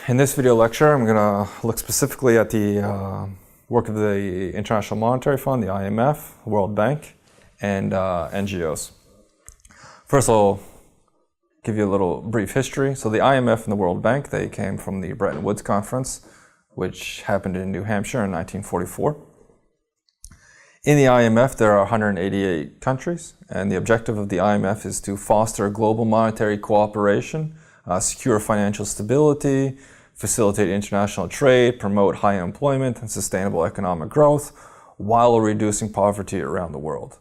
In this video lecture, I'm going to look specifically at the work of the International Monetary Fund, the IMF, World Bank, and NGOs. First, I'll give you a little brief history. So the IMF and the World Bank, they came from the Bretton Woods Conference, which happened in New Hampshire in 1944. In the IMF, there are 188 countries, and the objective of the IMF is to foster global monetary cooperation, secure financial stability, facilitate international trade, promote high employment and sustainable economic growth, while reducing poverty around the world.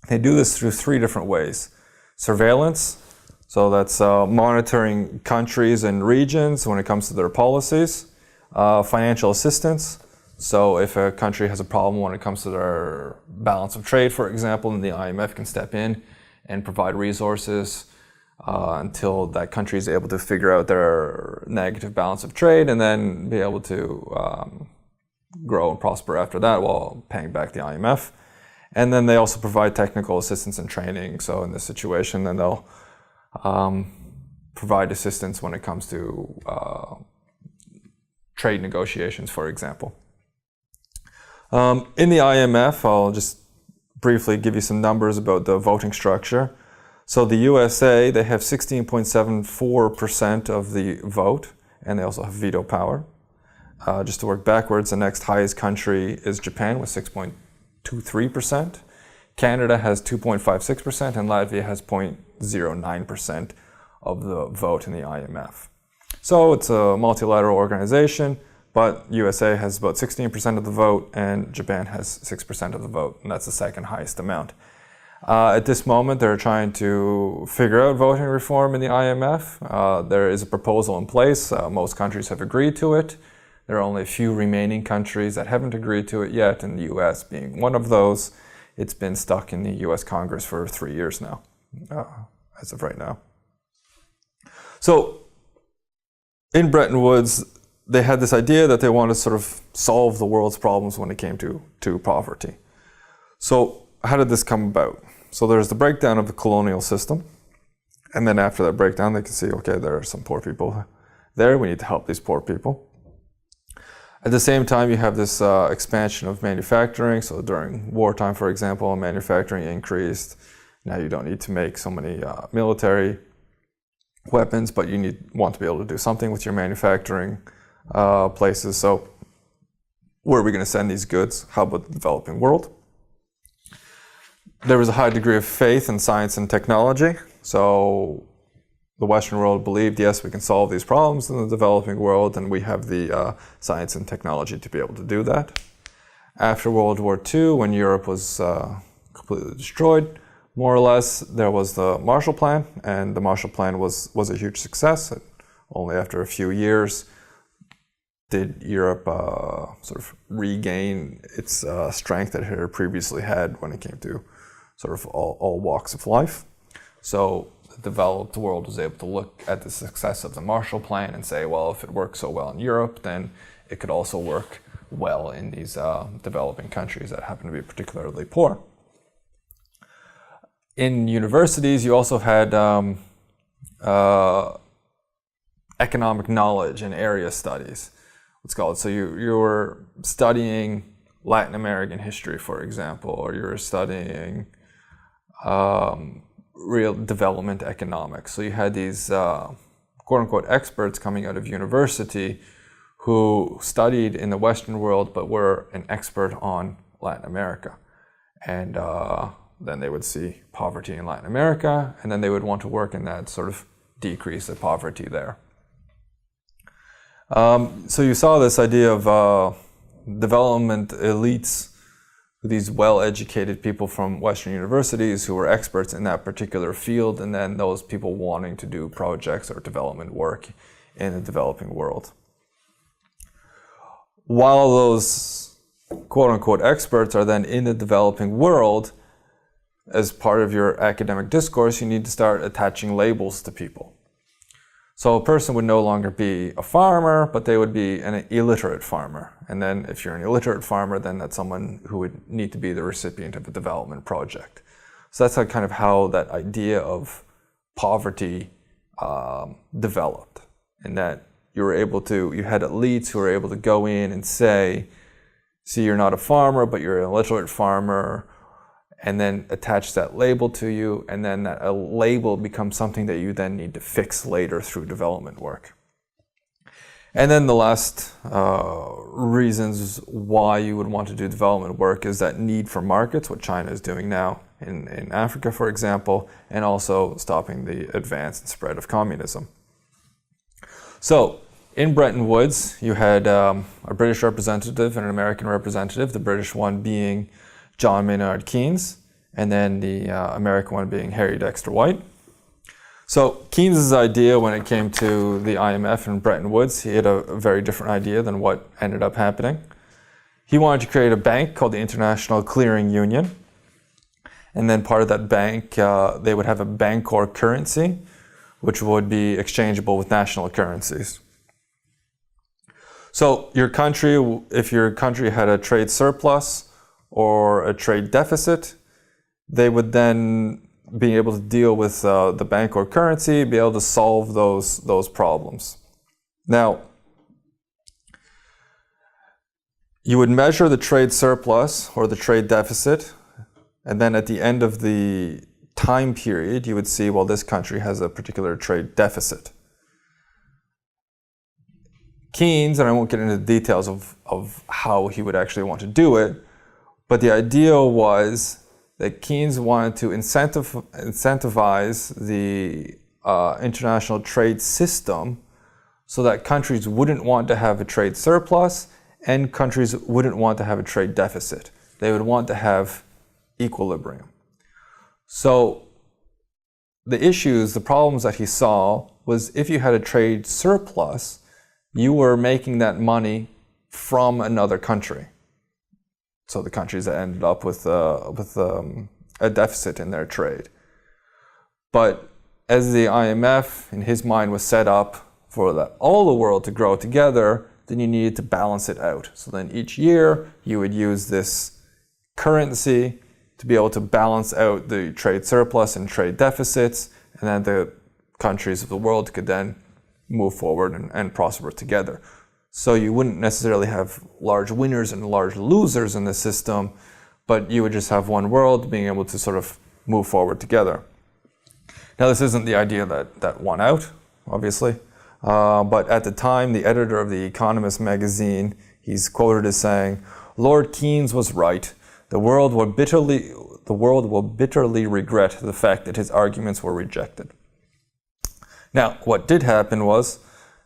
They do this through three different ways. Surveillance, so that's monitoring countries and regions when it comes to their policies. Financial assistance, so if a country has a problem when it comes to their balance of trade, for example, then the IMF can step in and provide resources until that country is able to figure out their negative balance of trade and then be able to grow and prosper after that while paying back the IMF. And then they also provide technical assistance and training. So in this situation, then they'll provide assistance when it comes to trade negotiations, for example. In the IMF, I'll just briefly give you some numbers about the voting structure. So the USA, they have 16.74% of the vote, and they also have veto power. Just to work backwards, the next highest country is Japan with 6.23%. Canada has 2.56%, and Latvia has 0.09% of the vote in the IMF. So it's a multilateral organization, but USA has about 16% of the vote, and Japan has 6% of the vote, and that's the second highest amount. At this moment, they're trying to figure out voting reform in the IMF. There is a proposal in place. Most countries have agreed to it. There are only a few remaining countries that haven't agreed to it yet, and the US being one of those. It's been stuck in the US Congress for 3 years now, as of right now. So, in Bretton Woods, they had this idea that they wanted to sort of solve the world's problems when it came to poverty. So how did this come about? So there's the breakdown of the colonial system. And then after that breakdown, they can see, okay, there are some poor people there. We need to help these poor people. At the same time, you have this expansion of manufacturing. So during wartime, for example, manufacturing increased. Now you don't need to make so many military weapons, but you want to be able to do something with your manufacturing places. So where are we going to send these goods? How about the developing world? There was a high degree of faith in science and technology. So the Western world believed, yes, we can solve these problems in the developing world, and we have the science and technology to be able to do that. After World War II, when Europe was completely destroyed, more or less, there was the Marshall Plan, and the Marshall Plan was a huge success. Only after a few years did Europe sort of regain its strength that it had previously had when it came to sort of all walks of life. So the developed world was able to look at the success of the Marshall Plan and say, well, if it worked so well in Europe, then it could also work well in these developing countries that happen to be particularly poor. In universities, you also had economic knowledge and area studies, let's call it. So you were studying Latin American history, for example, or you were studying real development economics. So you had these quote-unquote experts coming out of university who studied in the Western world but were an expert on Latin America. And then they would see poverty in Latin America, and then they would want to work in that sort of decrease the poverty there. So you saw this idea of development elites, these well-educated people from Western universities who were experts in that particular field, and then those people wanting to do projects or development work in the developing world. While those quote-unquote experts are then in the developing world, as part of your academic discourse, you need to start attaching labels to people. So a person would no longer be a farmer, but they would be an illiterate farmer. And then if you're an illiterate farmer, then that's someone who would need to be the recipient of a development project. So that's kind of how that idea of poverty developed, in that you had elites who were able to go in and say, see, you're not a farmer, but you're an illiterate farmer, and then attach that label to you, and then that label becomes something that you then need to fix later through development work. And then the last reasons why you would want to do development work is that need for markets, what China is doing now in Africa, for example, and also stopping the advance and spread of communism. So in Bretton Woods, you had a British representative and an American representative, the British one being John Maynard Keynes, and then the American one being Harry Dexter White. So Keynes' idea when it came to the IMF in Bretton Woods, he had a very different idea than what ended up happening. He wanted to create a bank called the International Clearing Union. And then part of that bank, they would have a Bancor currency, which would be exchangeable with national currencies. So your country, if your country had a trade surplus or a trade deficit, they would then be able to deal with the Bancor currency, be able to solve those problems. Now, you would measure the trade surplus or the trade deficit, and then at the end of the time period, you would see, well, this country has a particular trade deficit. Keynes, and I won't get into the details of how he would actually want to do it, but the idea was that Keynes wanted to incentivize the international trade system so that countries wouldn't want to have a trade surplus and countries wouldn't want to have a trade deficit. They would want to have equilibrium. So the problems that he saw was if you had a trade surplus, you were making that money from another country. So the countries that ended up with a deficit in their trade. But as the IMF, in his mind, was set up for all the world to grow together, then you needed to balance it out. So then each year, you would use this currency to be able to balance out the trade surplus and trade deficits, and then the countries of the world could then move forward and prosper together. So you wouldn't necessarily have large winners and large losers in the system, but you would just have one world being able to sort of move forward together. Now, this isn't the idea that won out, obviously, but at the time, the editor of The Economist magazine, he's quoted as saying, "Lord Keynes was right. The world will bitterly regret the fact that his arguments were rejected." Now, what did happen was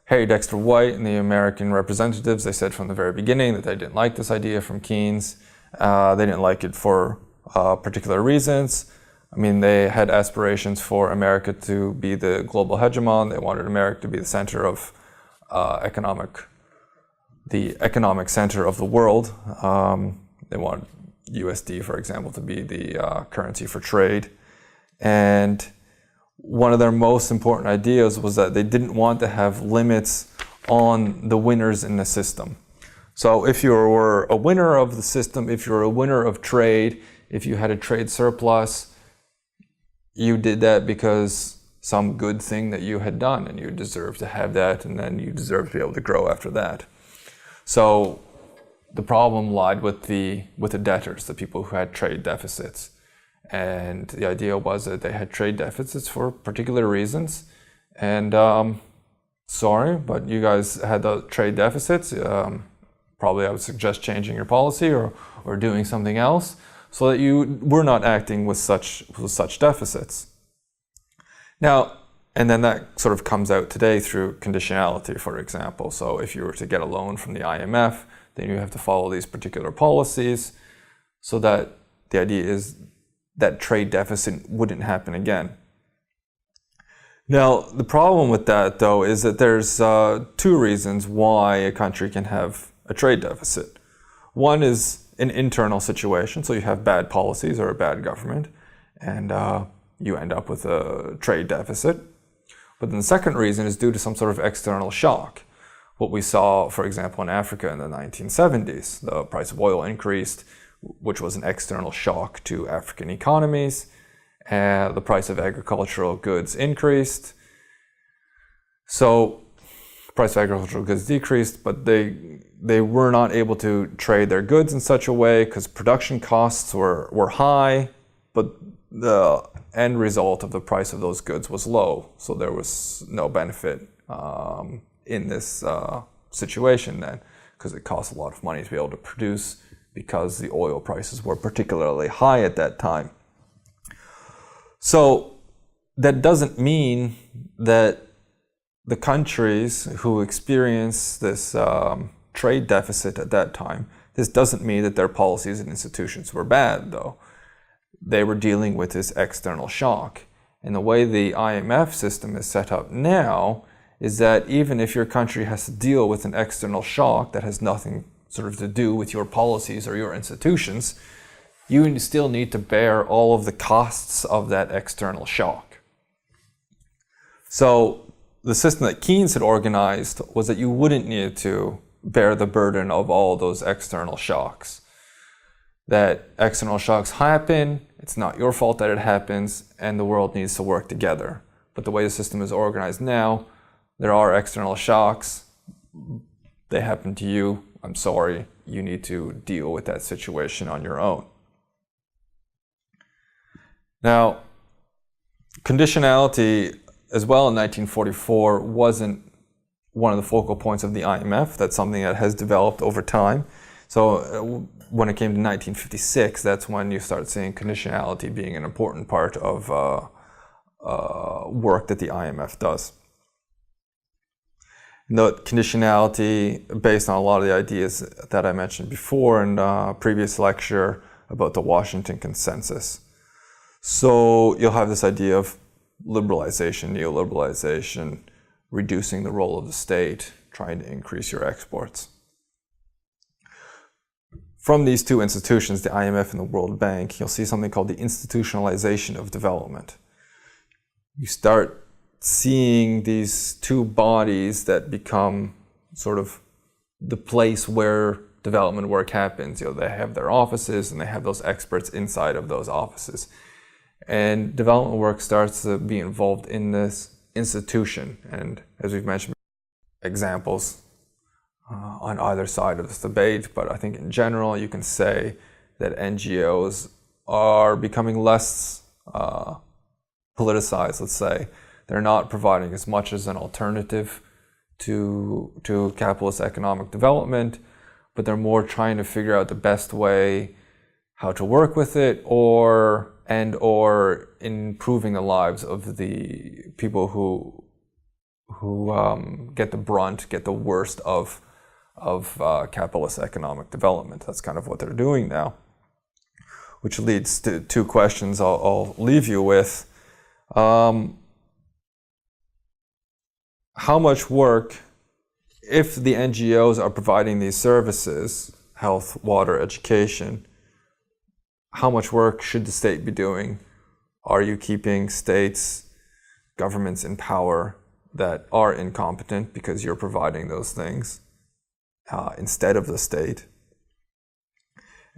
Harry Dexter White and the American representatives, they said from the very beginning that they didn't like this idea from Keynes. They didn't like it for particular reasons. I mean, they had aspirations for America to be the global hegemon. They wanted America to be the center of the economic center of the world. They wanted USD, for example, to be the currency for trade. And one of their most important ideas was that they didn't want to have limits on the winners in the system. So if you were a winner of the system, if you were a winner of trade, if you had a trade surplus, you did that because some good thing that you had done and you deserve to have that, and then you deserve to be able to grow after that. So the problem lied with the debtors, the people who had trade deficits. And the idea was that they had trade deficits for particular reasons. And sorry, but you guys had the trade deficits. Probably I would suggest changing your policy or doing something else so that you were not acting with such deficits. Now, and then that sort of comes out today through conditionality, for example. So if you were to get a loan from the IMF, then you have to follow these particular policies so that the idea is that trade deficit wouldn't happen again. Now, the problem with that, though, is that there's two reasons why a country can have a trade deficit. One is an internal situation, so you have bad policies or a bad government, and you end up with a trade deficit. But then the second reason is due to some sort of external shock. What we saw, for example, in Africa in the 1970s, the price of oil increased, which was an external shock to African economies. The price of agricultural goods increased. So price of agricultural goods decreased, but they were not able to trade their goods in such a way because production costs were high, but the end result of the price of those goods was low, so there was no benefit in this situation then, because it cost a lot of money to be able to produce because the oil prices were particularly high at that time. So that doesn't mean that the countries who experienced this trade deficit at that time, this doesn't mean that their policies and institutions were bad, though. They were dealing with this external shock. And the way the IMF system is set up now is that even if your country has to deal with an external shock that has nothing sort of to do with your policies or your institutions, you still need to bear all of the costs of that external shock. So the system that Keynes had organized was that you wouldn't need to bear the burden of all those external shocks. That external shocks happen, it's not your fault that it happens, and the world needs to work together. But the way the system is organized now, there are external shocks, they happen to you, I'm sorry, you need to deal with that situation on your own. Now, conditionality as well in 1944 wasn't one of the focal points of the IMF. That's something that has developed over time. So when it came to 1956, that's when you start seeing conditionality being an important part of work that the IMF does. Note conditionality based on a lot of the ideas that I mentioned before in a previous lecture about the Washington Consensus. So you'll have this idea of liberalization, neoliberalization, reducing the role of the state, trying to increase your exports. From these two institutions, the IMF and the World Bank, you'll see something called the institutionalization of development. You start seeing these two bodies that become sort of the place where development work happens. They have their offices and they have those experts inside of those offices. And development work starts to be involved in this institution. And as we've mentioned, examples on either side of this debate, but I think in general you can say that NGOs are becoming less politicized, let's say. They're not providing as much as an alternative to capitalist economic development, but they're more trying to figure out the best way how to work with it or improving the lives of the people who get the brunt, get the worst of capitalist economic development. That's kind of what they're doing now, which leads to two questions I'll leave you with. How much work, if the NGOs are providing these services, health, water, education, how much work should the state be doing? Are you keeping states, governments in power that are incompetent because you're providing those things instead of the state?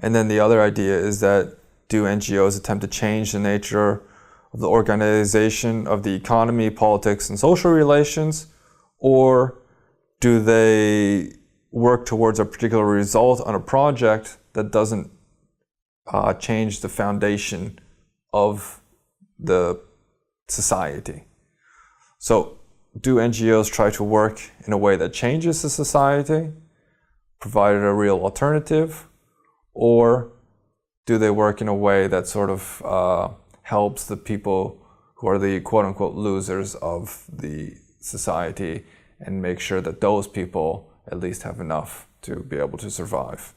And then the other idea is that do NGOs attempt to change the nature of the organization of the economy, politics, and social relations, or do they work towards a particular result on a project that doesn't change the foundation of the society? So do NGOs try to work in a way that changes the society, provided a real alternative, or do they work in a way that sort of helps the people who are the quote-unquote losers of the society and make sure that those people at least have enough to be able to survive?